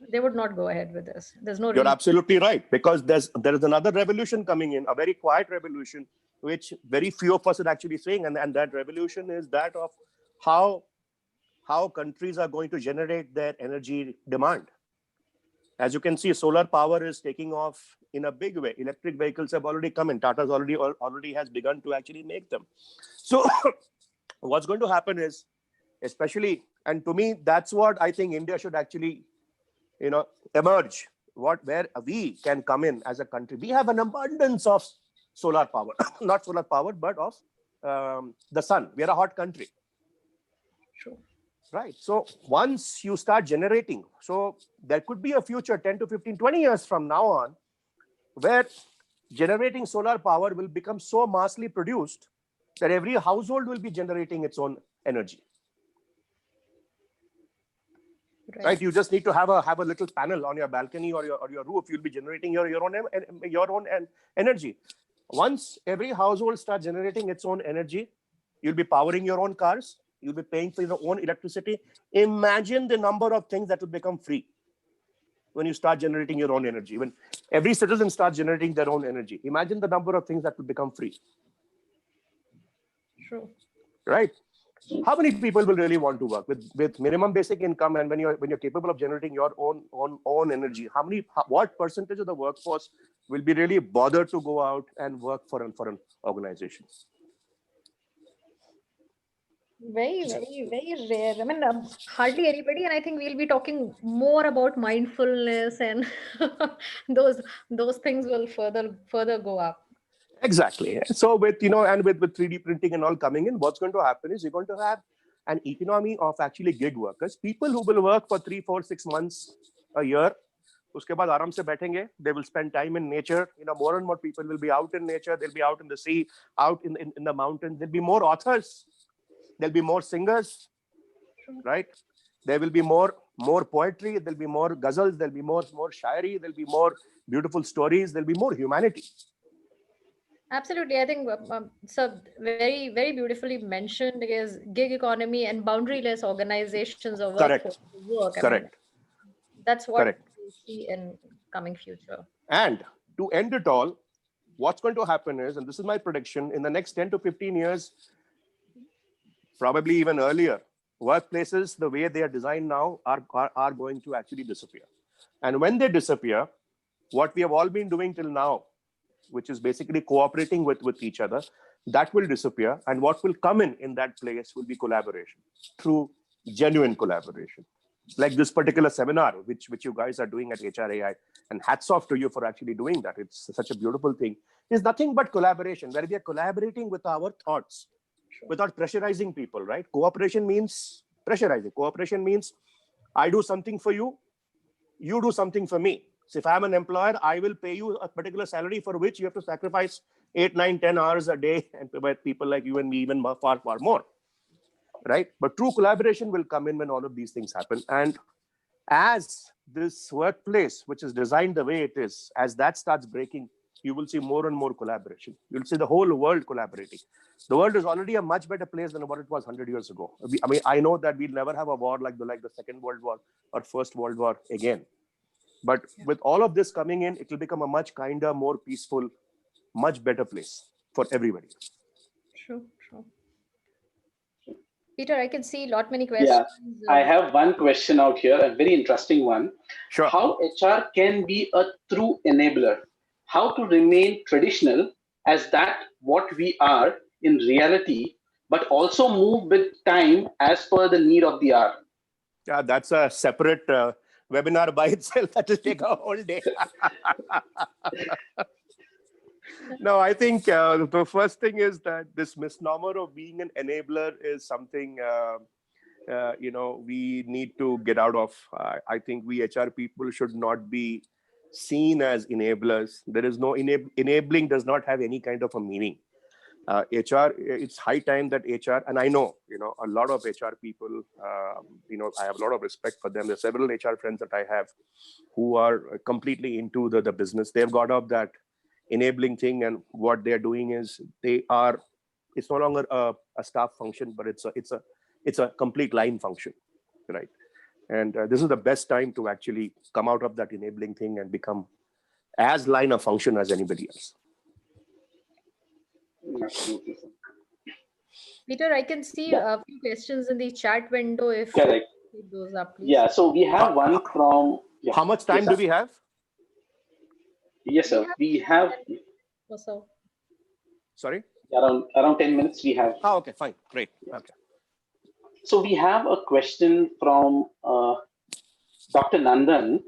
they would not go ahead with this. There's no You're reason. absolutely right, because there is another revolution coming in, a very quiet revolution, which very few of us are actually saying, and that revolution is that of how countries are going to generate their energy demand. As you can see, solar power is taking off in a big way. Electric vehicles have already come in. Tata's already has begun to actually make them. So what's going to happen is, especially, and to me, that's what I think India should actually, emerge, where we can come in as a country. We have an abundance of solar power, not solar power, but of the sun. We are a hot country. True. Right. So once you start generating, so there could be a future 10 to 15, 20 years from now on, where generating solar power will become so massively produced that every household will be generating its own energy. Right. You just need to have a little panel on your balcony or your roof. You'll be generating your own energy. Once every household starts generating its own energy, you'll be powering your own cars. You'll be paying for your own electricity. Imagine the number of things that will become free when you start generating your own energy. When every citizen starts generating their own energy, imagine the number of things that will become free. True. Right. How many people will really want to work with minimum basic income? And when you're capable of generating your own energy, what percentage of the workforce will be really bothered to go out and work for an organization? Very, very, very rare. I mean, hardly anybody. And I think we'll be talking more about mindfulness, and those things will further go up. Exactly. So with, and with 3D printing and all coming in, what's going to happen is you're going to have an economy of actually gig workers, people who will work for 3, 4, 6 months a year. Uske baad aaram se baithenge. They will spend time in nature. More and more people will be out in nature. They'll be out in the sea, out in the mountains. There'll be more authors. There'll be more singers, right? There will be more poetry. There'll be more ghazals. There'll be more shairi. There'll be more beautiful stories. There'll be more humanity. Absolutely. I think so very, very beautifully mentioned is gig economy and boundaryless organizations of Correct. work. Correct. That's what Correct. we see in coming future. And to end it all, what's going to happen is, and this is my prediction, in the next 10 to 15 years, probably even earlier, workplaces, the way they are designed now, are going to actually disappear. And when they disappear, what we have all been doing till now, which is basically cooperating with each other, that will disappear. And what will come in that place will be collaboration, through genuine collaboration. Like this particular seminar, which you guys are doing at HRAI, and hats off to you for actually doing that. It's such a beautiful thing. It's nothing but collaboration, where we are collaborating with our thoughts, without pressurizing people, right? Cooperation means pressurizing. Cooperation means I do something for you, you do something for me. So if I'm an employer, I will pay you a particular salary for which you have to sacrifice 8, 9, 10 hours a day, and with people like you and me even far, far more, right? But true collaboration will come in when all of these things happen. And as this workplace, which is designed the way it is, as that starts breaking, you will see more and more collaboration. You'll see the whole world collaborating. The world is already a much better place than what it was 100 years ago. I mean, I know that we'll never have a war like the Second World War or First World War again. But with all of this coming in, it will become a much kinder, more peaceful, much better place for everybody. True. Peter, I can see many questions. Yeah, I have one question out here, a very interesting one. Sure. How HR can be a true enabler? How to remain traditional as that what we are in reality, but also move with time as per the need of the hour? Yeah, that's a separate webinar by itself. That will take a whole day. No, I think the first thing is that this misnomer of being an enabler is something we need to get out of. I think we HR people should not be seen as enablers. There is no enabling does not have any kind of a meaning. HR, it's high time that HR, and I know, a lot of HR people, I have a lot of respect for them. There are several HR friends that I have who are completely into the business. They've got up that enabling thing, and what they're doing is it's no longer a staff function, but it's a complete line function, right? And this is the best time to actually come out of that enabling thing and become as line of function as anybody else. Absolutely. Peter, I can see a few questions in the chat window. If correct. You keep those up, please. Yeah, so we have one from. Yeah. How much time do we have? Yes, sir. We have. So. Sorry? Around 10 minutes we have. Oh, okay, fine. Great. Okay. So we have a question from Dr. Nandan.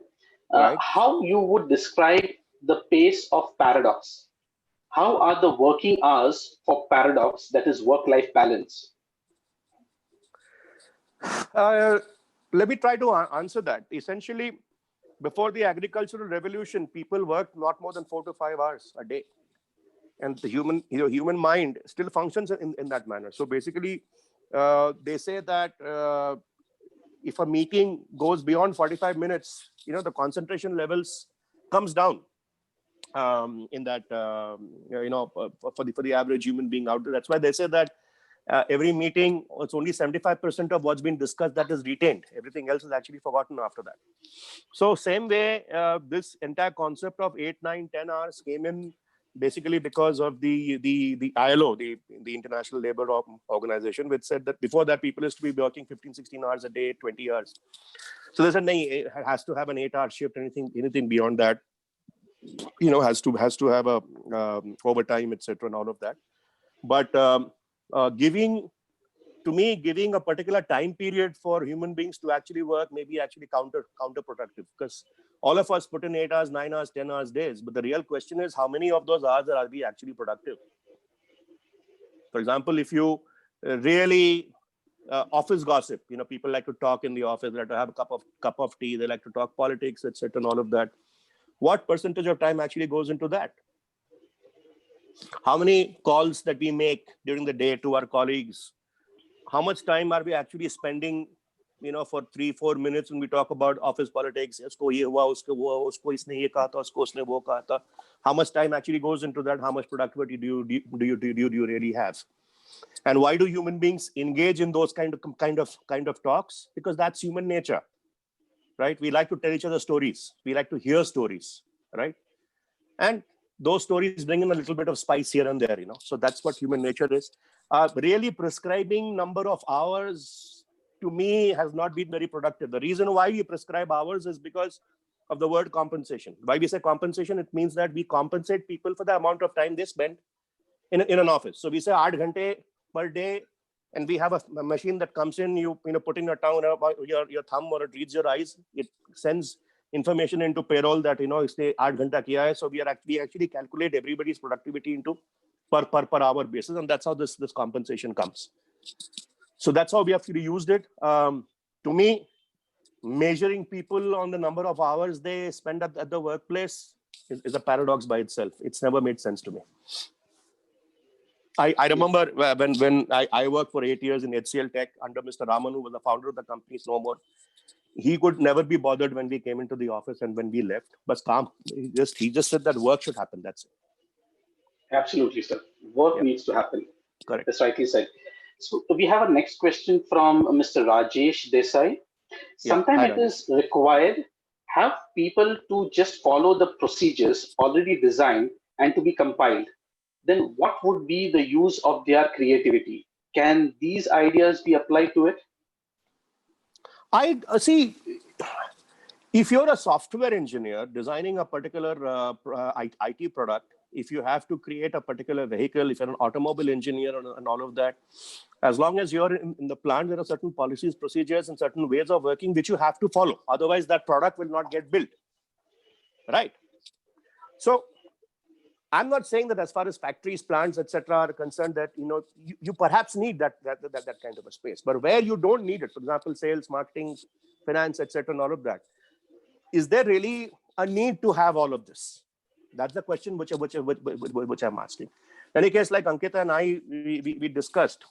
Right. How you would describe the pace of paradox? How are the working hours for paradox, that is work-life balance? Let me try to answer that. Essentially, before the agricultural revolution, people worked not more than 4 to 5 hours a day. And the human mind still functions in that manner. So basically, they say that if a meeting goes beyond 45 minutes, the concentration levels comes down in that, for the average human being out there. That's why they say that every meeting, it's only 75% of what's been discussed that is retained. Everything else is actually forgotten after that. So same way, this entire concept of 8, 9, 10 hours came in basically because of the ILO, the International Labour Organization, which said that before that people used to be working 15, 16 hours a day, 20 hours. So they said, no, it has to have an 8-hour shift. Anything beyond that, has to have a overtime, etc., and all of that. But giving a particular time period for human beings to actually work may be actually counterproductive, because all of us put in 8 hours, 9 hours, 10 hours days. But the real question is, how many of those hours are we actually productive? For example, if you really office gossip, people like to talk in the office, they like to have a cup of tea, they like to talk politics, etc., and all of that. What percentage of time actually goes into that? How many calls that we make during the day to our colleagues? How much time are we actually spending, for 3-4 minutes when we talk about office politics? How much time actually goes into that? How much productivity do you really have? And why do human beings engage in those kind of talks? Because that's human nature, right? We like to tell each other stories. We like to hear stories, right? And those stories bring in a little bit of spice here and there, So that's what human nature is. Really prescribing number of hours, to me, has not been very productive. The reason why we prescribe hours is because of the word compensation. Why we say compensation, it means that we compensate people for the amount of time they spend in an office. So we say 8 ghante per day, and we have a machine that comes in, you put in your thumb, or it reads your eyes, it sends information into payroll that इसने 8 घंटा किया है. So we actually calculate everybody's productivity into per hour basis, and that's how this compensation comes. So that's how we actually used it. To me, measuring people on the number of hours they spend at the workplace is a paradox by itself. It's never made sense to me. I remember when I worked for 8 years in HCL Tech under Mr. Raman, who was the founder of the company, no more. He could never be bothered when we came into the office and when we left. But he just said that work should happen. That's it. Absolutely, sir. Work needs to happen. Correct. That's rightly said. So we have a next question from Mr. Rajesh Desai. Sometimes it is required have people to just follow the procedures already designed and to be compiled. Then what would be the use of their creativity? Can these ideas be applied to it? I see. If you're a software engineer designing a particular IT product, if you have to create a particular vehicle, if you're an automobile engineer and all of that, as long as you're in the plant, there are certain policies, procedures, and certain ways of working which you have to follow. Otherwise, that product will not get built. Right? So I'm not saying that as far as factories, plants, etc., are concerned, that you perhaps need that kind of a space. But where you don't need it, for example, sales, marketing, finance, etc., and all of that, is there really a need to have all of this? That's the question which I'm asking. In any case, like Ankita and I, we discussed,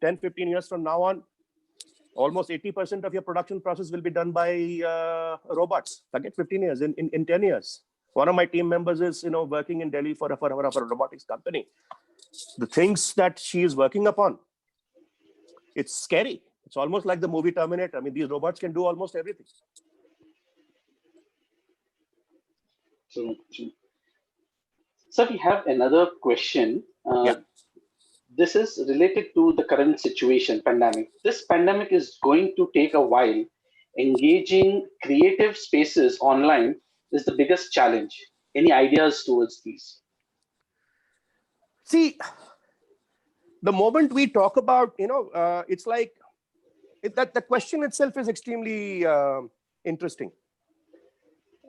10, 15 years from now on, almost 80% of your production process will be done by robots. Forget 15 years, in 10 years. One of my team members is working in Delhi for a robotics company. The things that she is working upon, it's scary. It's almost like the movie Terminator. I mean, these robots can do almost everything. So we have another question. This is related to the current situation, pandemic. This pandemic is going to take a while. Engaging creative spaces online is the biggest challenge. Any ideas towards these? See, the moment we talk about, it's like that the question itself is extremely interesting.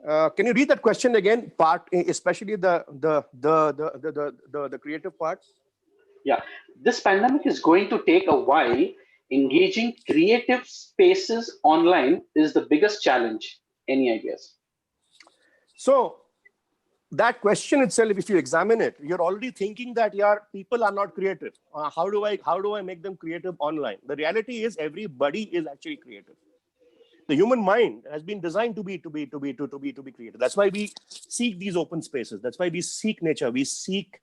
Can you read that question again? Especially the creative part. Yeah, this pandemic is going to take a while. Engaging creative spaces online is the biggest challenge. Any ideas? So that question itself, if you examine it, you're already thinking that people are not creative. How do I make them creative online? The reality is everybody is actually creative. The human mind has been designed to be creative. That's why we seek these open spaces. That's why we seek nature. We seek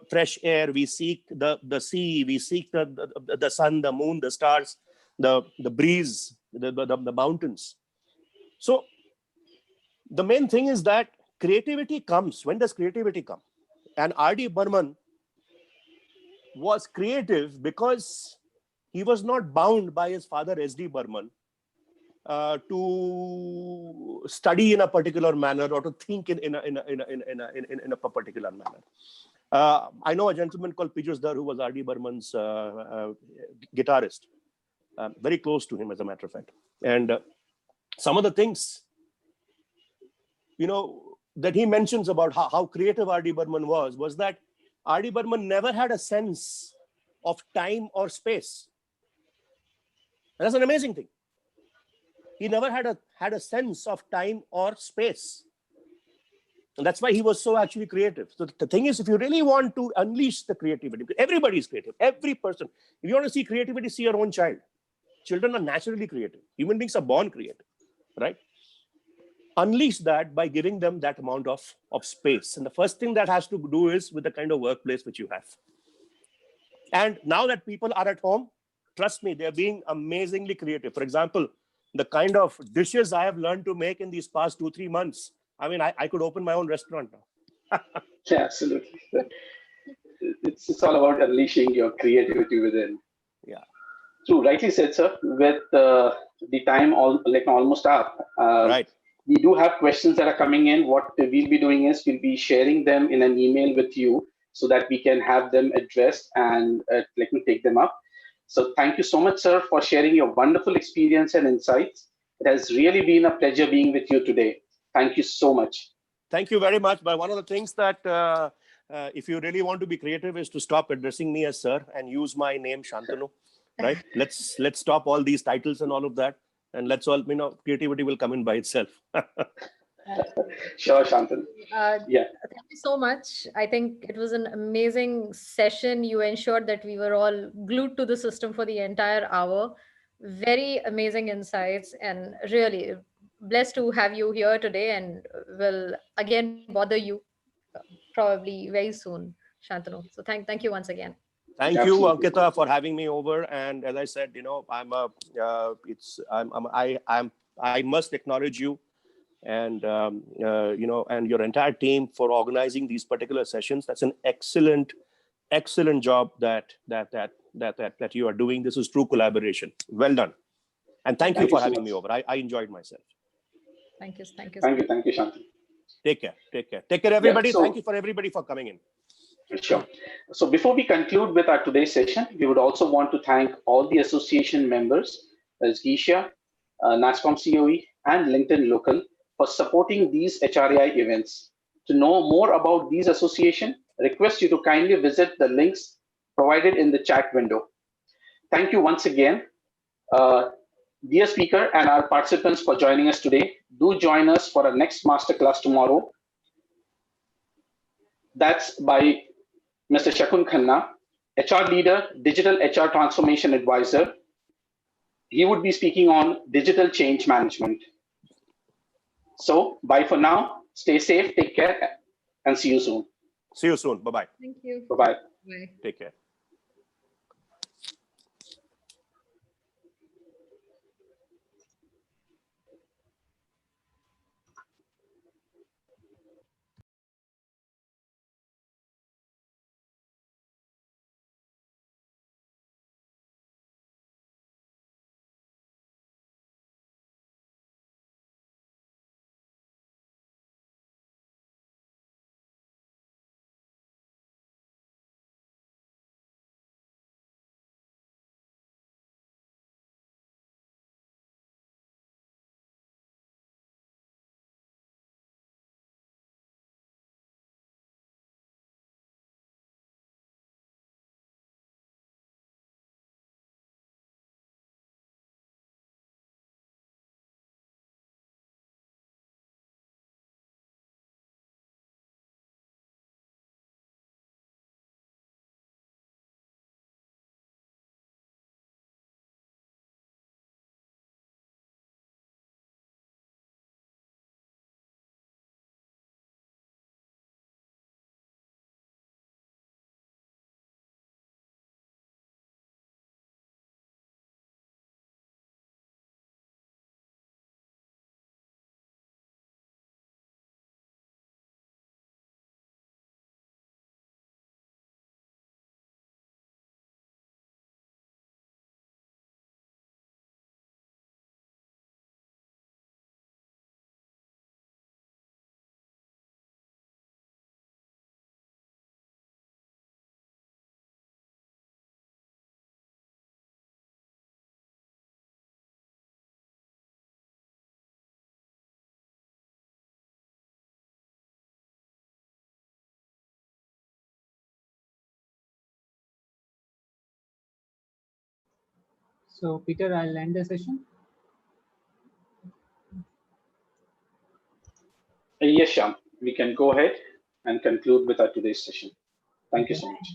fresh air. We seek the sea. We seek the sun, the moon, the stars, the breeze, the mountains. So the main thing is that creativity comes. When does creativity come? And R.D. Burman was creative because he was not bound by his father, S.D. Burman, to study in a particular manner or to think in a particular manner. I know a gentleman called Piyush Dar, who was R.D. Burman's guitarist, very close to him, as a matter of fact. And some of the things, that he mentions about how creative R.D. Burman was that R.D. Burman never had a sense of time or space. And that's an amazing thing. He never had a sense of time or space. And that's why he was so actually creative. So the thing is, if you really want to unleash the creativity, everybody is creative, every person. If you want to see creativity, see your own child. Children are naturally creative. Human beings are born creative, right? Unleash that by giving them that amount of space. And the first thing that has to do is with the kind of workplace which you have. And now that people are at home, trust me, they're being amazingly creative. For example, the kind of dishes I have learned to make in these past 2-3 months, I mean, I could open my own restaurant now. Yeah, absolutely. It's all about unleashing your creativity within. Yeah. True, rightly said, sir. With the time almost up, Right. we do have questions that are coming in. What we'll be doing is we'll be sharing them in an email with you so that we can have them addressed and let me take them up. So thank you so much, sir, for sharing your wonderful experience and insights. It has really been a pleasure being with you today. Thank you so much. Thank you very much. But one of the things that if you really want to be creative is to stop addressing me as sir and use my name Shantanu, right? Let's stop all these titles and all of that. And let's all, creativity will come in by itself. Sure, Shantanu. Yeah. Thank you so much. I think it was an amazing session. You ensured that we were all glued to the system for the entire hour. Very amazing insights, and really blessed to have you here today. And will again bother you probably very soon, Shantanu. So thank you once again. Thank you, Absolutely. Ankita, for having me over. And as I said, I must acknowledge you and and your entire team for organizing these particular sessions. That's an excellent job that you are doing. This is true collaboration. Well done, and thank you for having me over. I enjoyed myself. Thank you. Thank you, Shantanu. Take care, everybody. Yeah, Thank you for everybody for coming in. Sure. So before we conclude with our today's session, we would also want to thank all the association members, as Geisha, NASCOM COE, and LinkedIn Local, for supporting these HRAI events. To know more about these association, request you to kindly visit the links provided in the chat window. Thank you once again, dear speaker and our participants, for joining us today. Do join us for our next masterclass tomorrow. That's by Mr. Shakun Khanna, HR leader, digital HR transformation advisor. He would be speaking on digital change management. So bye for now. Stay safe, take care, and see you soon. See you soon. Bye-bye. Thank you. Bye-bye. Bye. Take care. So Peter, I'll end the session. Yes, Shyam, we can go ahead and conclude with our today's session. Thank you so much.